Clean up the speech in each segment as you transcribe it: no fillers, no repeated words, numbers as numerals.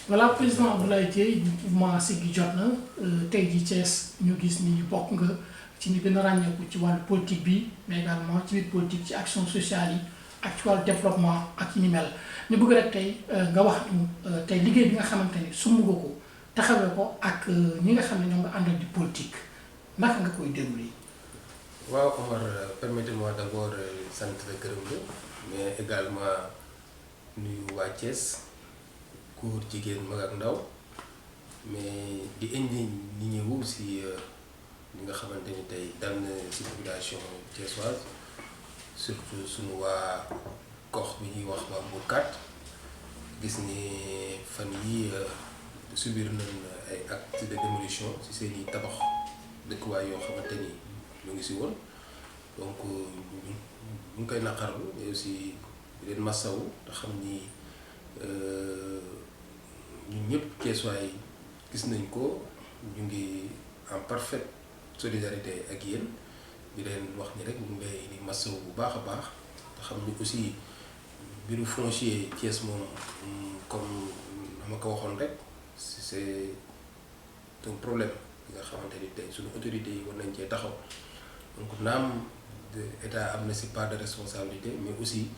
voilà président Abdoulaye Dièye du mouvement Siggi jot na tey jii Thiès ñu gis ni bokk nga ci ñu gën a ràññeeku ci wàllu politique bi mais également ci biir politique ci action sociale yi ak ci wàllu développement ak yi ni mel ñu bëgg rek tey nga wax ñu tey liggéey bi nga xamante ni sumb nga ko taxawee ko ak ñi nga xam ne ñoo nga àndal di politique naka nga koy déroulé. waaw Omar, permettez-moi d'abord sant la gërëm la mais également nuyu waa Thiès góor jigéen mag ak ndaw mais di indi ñi ñëwu si li nga xamante ni tey dal na si population thiessoise surtout sunu waa gox bi ñuy wax waa Mbourkat gis ni fan yi subir nañ ay actes de démolition si seen i tabax dëkkuwaay yoo xamante ni ñu ngi si woon donc ñu ngi koy naqarlu mais aussi di leen massawu te xam ni ñun ñëpp Thiessois yi gis nañ ko ñu ngi en parfaite solidarité ak yéen di leen wax ni rek ñu ngi lay di massawu bu baax a baax te xam ni aussi mbiru foncier Thiès moom comme dama ko waxoon rek c'est un problème bi nga xamante ni tey suñu autorités yi war nañ cee taxaw donc naam état am na si part de responsabilité mais aussi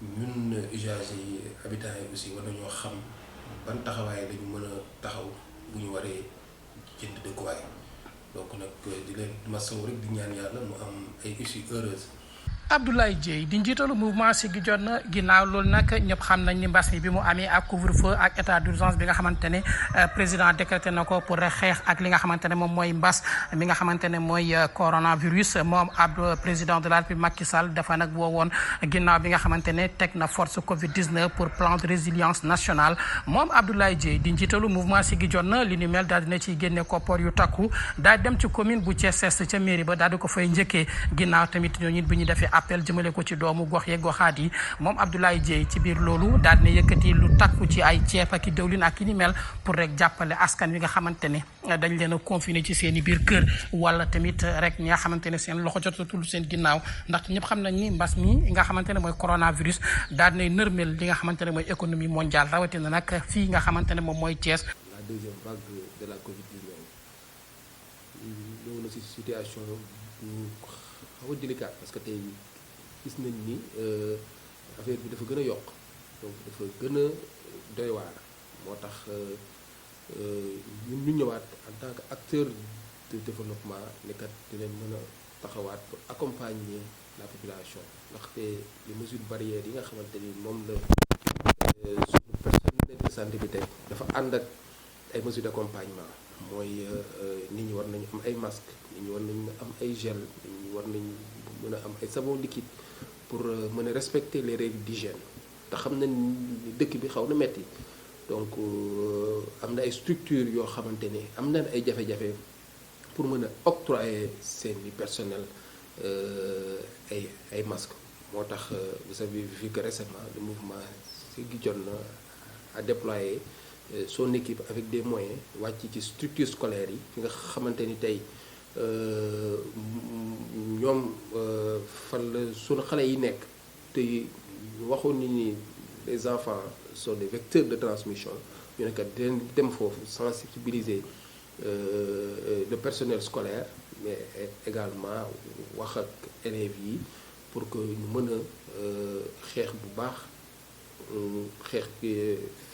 ñun usagers yi habitants yi aussi war nañoo xam ban taxawaay lañu mën a taxaw bu ñu waree jënd dëkkuwaay donc nag di leen masawu rek di ñaan yàlla mu am ay issues heureuses. Abdoulaye Dièye di njiitalu mouvement Siggi jot na ginnaaw loolu nag ñëpp xam nañ ni mbas mi bi mu amee ak couvre-feu ak état d'urgence bi nga xamante ne président décrété na ko pour xeex ak li nga xamante ne moom mooy mbas mi nga xamante ne mooy coronavirus moom président de la République Macky Sall dafa nag woowoon ginnaaw bi nga xamante ne teg na force Covid 19 pour plan de résilience nationale moom Abdoulaye Dièye di njiitalu mouvement Siggi jot na li ni mel daal dina ciy génne koppar yu takku daal dem ci commune bu Thiès Est ca mairie ba daal di ko fay njëkkee ginnaaw tamit ñooñu bi ñu defee appel jëmale ko ci doomu gox yeeg goxaat yi moom Abdoulaye Dièye ci biir loolu daal dina yëkkati lu takku ci ay ceeb ak i dëwlin ak i ni mel pour rek jàppale askan wi nga xamante ne dañ leen a confiné ci seen i biir kër wala tamit rek ñi nga xamante ne seen loxo jotatul seen ginnaaw ndaxte ñëpp xam nañ ni mbas mi nga xamante ne mooy coronavirus daal dinay nërmel li nga xamante ne mooy économie mondiale rawatina nag fii nga xamante ne moom mooy Thiès. La deuxième vague de la Covid-19 ñëw na si situation bu xaw a délicate parce que tey gis nañ ni affaire bi dafa gën a yokk donc dafa gën a doy waar moo tax ñun ñu ñëwaat en tant que acteur de développement ne kat dinañ mën a taxawaat pour accompagner la population ndaxte les mesures barrières yi nga xamante ni moom la suñu personnel de santé bi tey dafa ànd ak ay mesures d'accompagnement mooy nit ñi war nañu am ay masques nit ñi war nañu am ay gel nit ñi war nañu mën a am ay savon liquide pour mën a respecter les règles d'hygiène te xam nañ ni dëkk bi xaw na metti donc am na ay structures yoo xamante ne am na ay jafe-jafe pour mën a octroyer seeni personnel ay masques moo tax vous avez vu que récemment le mouvement Siggi jot na a déployé son équipe avec des moyens wàcc ci structures scolaires yi fi nga xamante ni tey ñoom fan la sunu xale yi nekk te waxoon ni les enfants sont des vecteurs de transmission ñu ne kat dinañ dem foofu sensibiliser le personnel scolaire mais également wax ak élèves yi pour que ñu mën a xeex bu baax xeex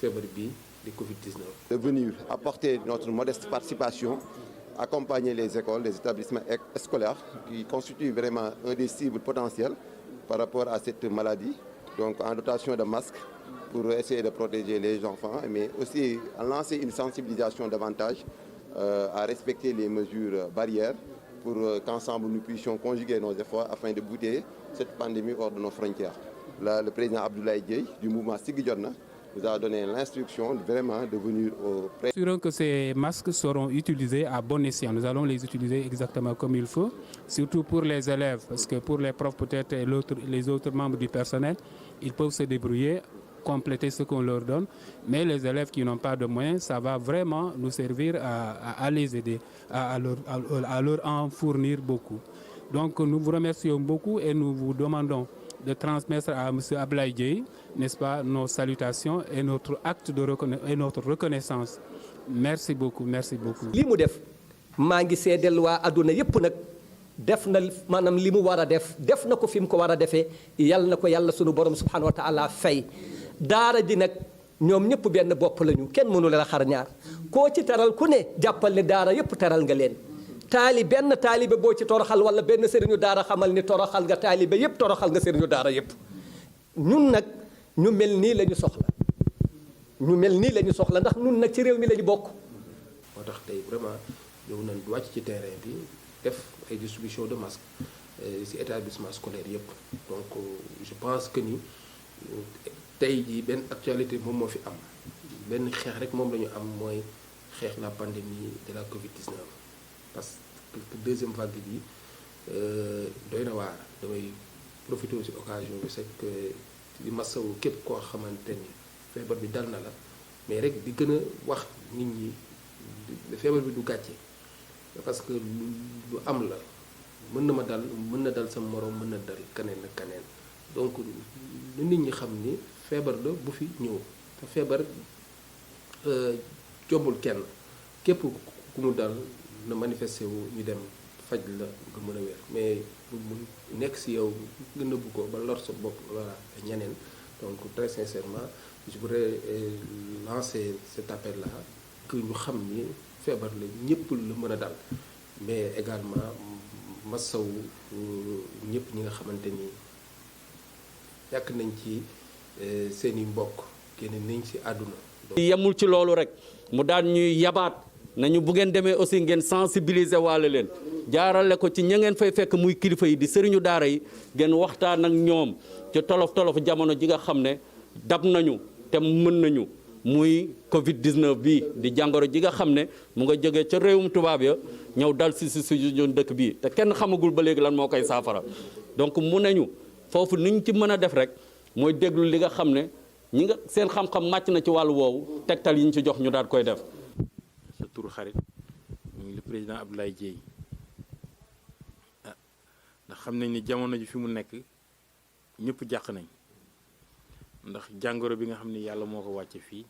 feebar bi di Covid-19. De venir apporter notre modeste participation, accompagner les écoles, les établissements scolaires qui constituent vraiment un des cibles potentielles par rapport à cette maladie. Donc en dotation de masques pour essayer de protéger les enfants, mais aussi à lancer une sensibilisation davantage à respecter les mesures barrières pour qu'ensemble nous puissions conjuguer nos efforts afin de bouter cette pandémie hors de nos frontières. Là, le président Abdoulaye Dièye du mouvement Siggi jot na nous a donné l'instruction vraiment de venir au pré. Assurons que ces masques seront utilisés à bon escient. Nous allons les utiliser exactement comme il faut, surtout pour les élèves, parce que pour les profs peut-être et les autres membres du personnel, ils peuvent se débrouiller, compléter ce qu'on leur donne. Mais les élèves qui n'ont pas de moyens, ça va vraiment nous servir à les aider, à leur en fournir beaucoup. Donc nous vous remercions beaucoup et nous vous demandons de transmettre à M. Ablaye Dièye, n'est-ce pas, nos salutations et notre acte et notre reconnaissance. Merci beaucoup, merci beaucoup. lii mu def maa ngi seedeel waa àdduna yépp nag def na maanaam li mu war a def na ko fi mu ko war a defee yal na ko yàlla sunu borom subhanahu wa taala fay daara ji nag ñoom ñëpp benn bopp lañu kenn mënu leen a xar ñaar koo ci teral ku ne jàppal ne daara yépp teral nga leen. benn taalibe boo ci toroxal wala benn sëriñu daara xamal ni toroxal nga taalibe yépp toroxal nga sëriñu daara yépp ñun nag ñu mel nii la ñu soxla ndax ñun nag ci réew mi la ñu bokk. moo tax tey vraiment ñëw nañ wàcc ci terrain bi def ay distribution de masques ci établissement scolaire yépp donc je pense que ni tey jii benn actualité moom moo fi am benn xeex rek moom la ñu am mooy xeex la pandémie de la Covid-19. parce que deuxième vague bi doy na waar damay profité aussi occasion bi c'est que di masawu képp koo xamante ni feebar bi dal na la mais rek di gën a wax nit ñi feebar bi du gàcce parce que lu am la mën na ma dal mën na dal sama moroom mën na dal keneen ak keneen donc lu nit ñi xam ni feebar la bu fi ñëw te feebar jombul kenn képp ku mu dal na manifesté wu ñu dem faj la nga mën a wér mais mu nekk ci yow nga nëbbu ko ba lor sa bopp wala ñeneen donc très sincèrement je voudrais lancer cet appel là que ñu xam ni feebar la ñëpp la mën a dal mais également masawu ñëpp ñi nga xamante ni yàq nañ ci seeni mbokk génn nañ ci àdduna. yemul ci loolu rek mu daan ñuy yabaat nañu bu ngeen demee aussi ngeen sensibiliser waale leen jaarale ko ci ña ngeen fay fekk muy kilifa yi di sëriñu daara yi ngeen waxtaan ak ñoom ci tolof jamono ji nga xam ne dab nañu te mën nañu muy Covid 19 bi di jàngoro ji nga xam ne mu nga jógee ca réewum tubaab ya ñëw dal si suñu dëkk bii te kenn xamagul ba léegi lan moo koy saafara donc mu nañu foofu ni ñu ci mën a def rek mooy déglu li nga xam ne ñi nga seen xam-xam màcc na ci wàllu woowu tegtal yi ñu ci jox ñu daal koy def. sa turu xarit muy le président Abdoulaye Dièye ndax xam nañ ni jamono ji fi mu nekk ñëpp jàq nañ ndax jàngoro bi nga xam ni yàlla moo ko wàcce fii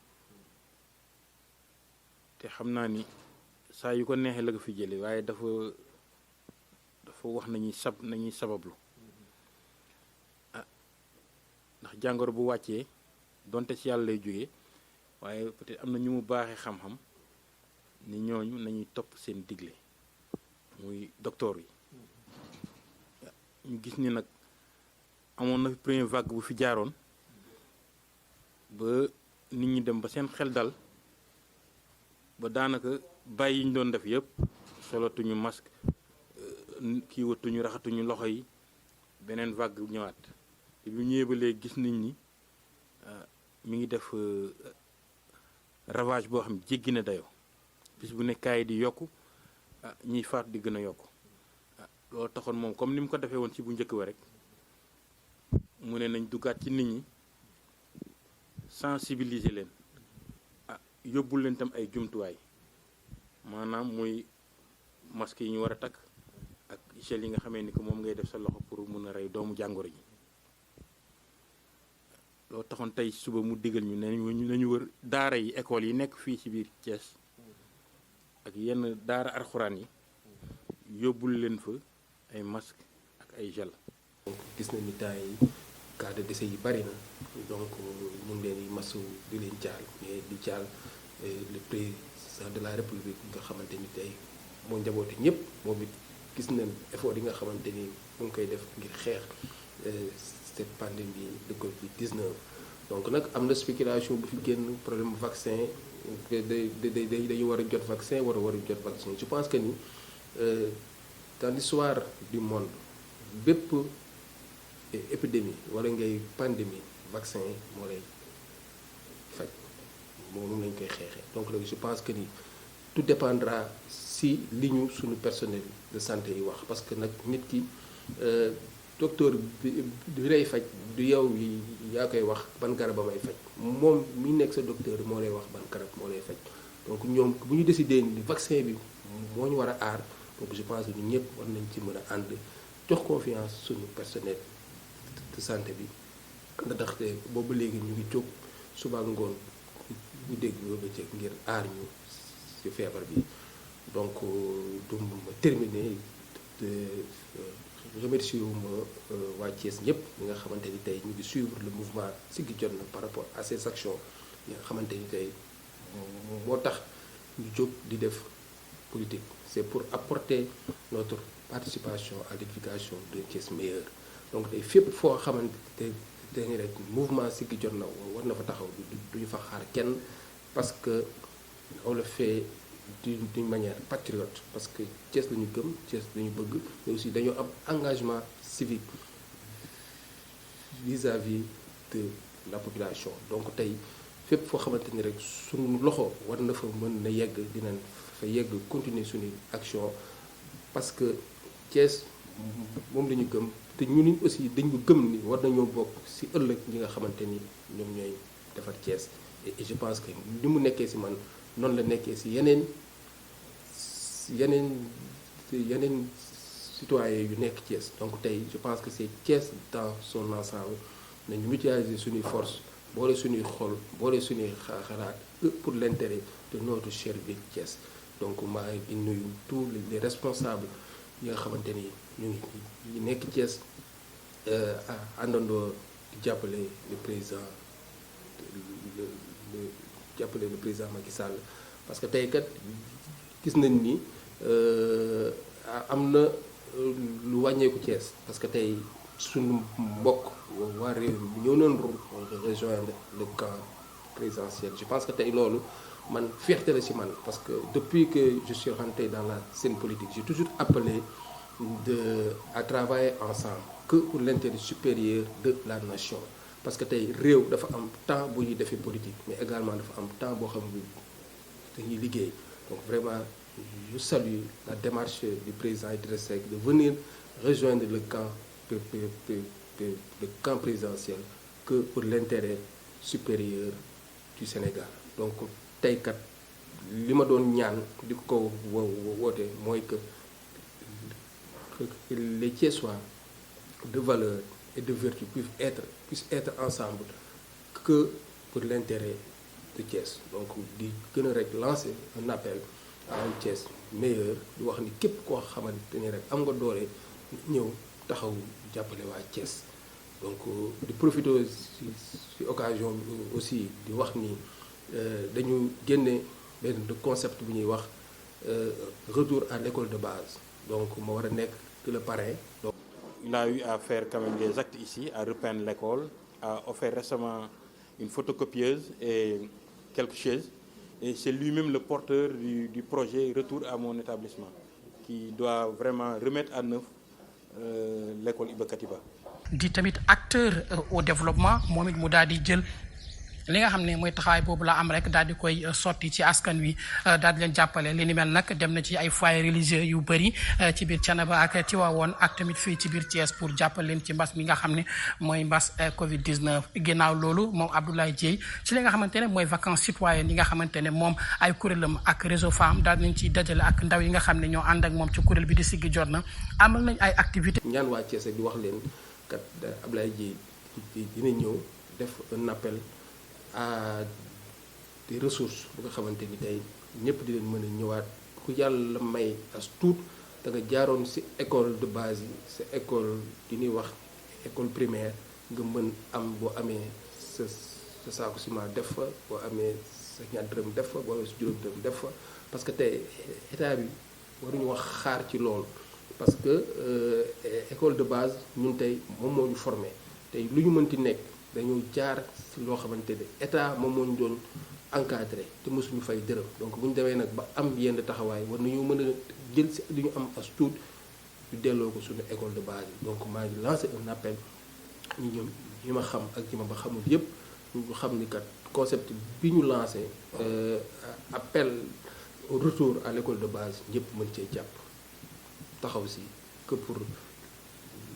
te xam naa ni saa yu ko neexee la ko fi jële waaye dafa wax nañuy sabablu ndax jàngoro bu wàccee donte ci yàlla lay jógee waaye peut-être am na ñu mu baaxee xam-xam ni ñooñu nañuy topp seen digle muy docteur yi ñu gis ni nag amoon na fi première vague bu fi jaaroon ba nit ñi dem ba seen xel dal ba daanaka bàyyi yi ñu doon def yëpp solatuñu masque kii watuñu raxatuñu loxo yi beneen vague ñëwaat te bu ñëwee ba léegi gis nañ ni mi ngi def ravage boo xam jéggi na dayoo bis bu ne kaay di yokku ñiy faat di gën a yokku loolu taxoon moom comme ni mu ko defee woon ci bu njëkk ba rek mu ne nañ duggaat ci nit ñi sensibiliser leen yóbbul leen tam ay jumtuwaay maanaam muy masque yi ñu war a takk ak gel yi nga xamee ni que moom ngay def sa loxo pour mun a rey doomu jàngoro ji loolu taxoon tey suba mu digal ñu nañu wër daara yi école yi nekk fii ci biir Thiès ak yenn daara alxuraan yi yóbbul leen fa ay masque ak ay gel. donc gis nañu ni temps yi cas de décès yi bari na donc ñu ngi leen di masu di leen jaal mais di jaal le président de la république nga xamante ni tey moo njaboote ñëpp moom it gis nañ effort yi nga xamante ni mu ngi koy def ngir xeex cette pandémie de Covid-19 donc nag am na spéculation bu fi génn problème vaccin dañu war a jot vaccin war a jot vaccin je pense que ni dans l'histoire du monde bépp épidémie wala ngay pandémie vaccin moo lay faj moom lañ koy xeexee. Donc nag je pense que ni tout dépendra si li ñu suñu personnel de santé yi wax parce que nag nit ki docteur bi lay faj du yow yaa koy wax ban garab ba may faj moom mi nekk sa docteur moo lay wax ban garab moo lay faj donc ñoom bu ñu décidé ni vaccin bi moo ñu war a aar donc je pense que ñun ñëpp war nañ ci mën a ànd jox confiance suñu personnel de santé bi ndaxte boobu léegi ñu ngi jóg suba ngoon bu dégg ba bëccëg ngir aar ñu ci feebar bi donc du ma terminer te remercier wu ma waa Thiès ñëpp ñi nga xamante ni tey ñu ngi suivre le mouvement Siggi Jotna par rapport à ces actions yi nga xamante ni tey moo tax ñu jóg di def politique c'est pour apporter notre participation à l'édification de Thiès meilleur donc tey fépp foo xamante ni rek mouvement Siggi Jotna war na fa taxaw duñu fa xaar kenn parce que on le fait d'une manière patriote parce que Thiès la ñu gëm Thiès la ñu bëgg mais aussi dañoo am engagement civique vis-à-vis de la population donc tey fépp foo xamante ni rek suñu loxo war na fa mën na yegg dinañ fa yegg continuer suñu action parce que Thiès moom la ñu gëm te ñun aussi dañu gëm ni war nañoo bokk ci ëllëg ñi nga xamante ni ñoom ñooy defar Thiès et je pense que ni mu nekkee ci man noonu la nekkee ci yeneen citoyens yu nekk Thiès donc tey je pense que c'est Thiès dans son ensemble nañu mutualiser suñuy force boole suñuy xol boole suñuy xalaat pour l'intérêt de notre cher ville Thiès donc maa ngi nuyu tous les responsables yi nga xamante ni ñu nekk Thiès àndandoo jàppale le président le président Macky Sall parce que tey kat gis nañ ni am na lu wàññeeku Thiès parce que tey suñu mbokk waa réew mi ñëw nañ rejoindre le camp présidentiel je pense que tey loolu man fierté la ci man parce que depuis que je suis rentré dans la scène politique j'ai toujours appelé à travailler ensemble que pour l'intérêt supérieur de la nation parce que tey réew dafa am temps bu ñuy defee politique mais également dafa am temps boo xam ne dañuy liggéey donc vraiment je salue la démarche du président Idrissa Seck de venir rejoindre le camp présidentiel que pour l'intérêt supérieur du Sénégal donc tey kat li ma doon ñaan di ko woote mooy que les Thiessois de valeur et de vertu puissent être ensemble que pour l'intérêt de Thiès donc di gën a rek lancer un appel à un Thiès meilleur di wax ni képp koo xamante ni rek am nga doole ñëw taxaw jàppale waa Thiès donc di profiter ci occasion bi aussi di wax ni dañu génne benn concept bu ñuy wax retour à l'école de base donc ma war a nekk le parrain donc il a eu à faire quand même des actes ici, à repeindre l'école, a offert récemment une photocopieuse et quelques chaises. Et c'est lui-même le porteur du projet Retour à mon établissement, qui doit vraiment remettre à neuf l'école Iba Katiba. di tamit acteur au développement moom it mu daal di jël li nga xam ne mooy taxawaay boobu la am rek daal di koy sotti ci askan wi daal di leen jàppale li ni mel nag dem na ci ay foyers religieux yu bëri ci biir Thiénaba ak Tivaouane ak tamit fii ci biir Thiès pour jàppale leen ci mbas mi nga xam ne mooy mbas Covid 19. ginnaaw loolu moom Abdoulaye Dieye ci li nga xamante ne mooy vacances citoyennes yi nga xamante ne moom ay kuréelam ak réseau Femmes daal di nañ ciy dajale ak ndaw yi nga xam ne ñoo ànd ak moom ci kuréel bi di Siggi Jotna amal nañ ay activités. ñaan waa Thiès di wax leen kat Abdoulaye Dieye dina ñëw def un appel à des ressources bu nga xamante ni tey ñëpp di leen mën a ñëwaat ku yàlla may as tuut da nga jaaroon ci école de base yi sa école di ñuy wax école primaire nga mën am boo amee sa saako ciment def fa boo amee sa ñaar dërëm def fa boo amee sa juróom dërëm def fa parce que tey état bi waruñu wax xaar ci loolu parce que école de base ñun tey moom moo ñu formé tey lu ñu mënti nekk dañoo jaar ci loo xamante ne état moom moo ñu doon encadré te mosuñu fay dërëm donc bu ñu demee nag ba am yenn taxawaay war nañu mën a jël ci li ñu am as tuut ñu delloo ko suñu école de base yi donc maa ngi lancé un appel ñi ma xam ak ñi ma ba xamul yépp ñu xam ni kat concept bi ñu lancé appel au retour à l'école de base ñëpp mën cee jàpp taxaw si que pour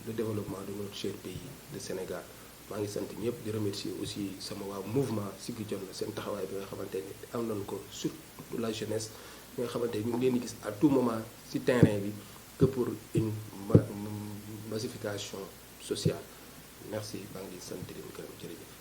le développement de notre cher pays de Sénégal. maa ngi sant ñëpp di remercier aussi sama waa mouvement Siggi Jotna seen taxawaay bi nga xamante ni am nañ ko surtout la jeunesse bi nga xamante ni ñu ngi leen di gis à tout moment ci terrain bi que pour une massification sociale. Merci maa ngi sant di leen gërëm jërëjëf.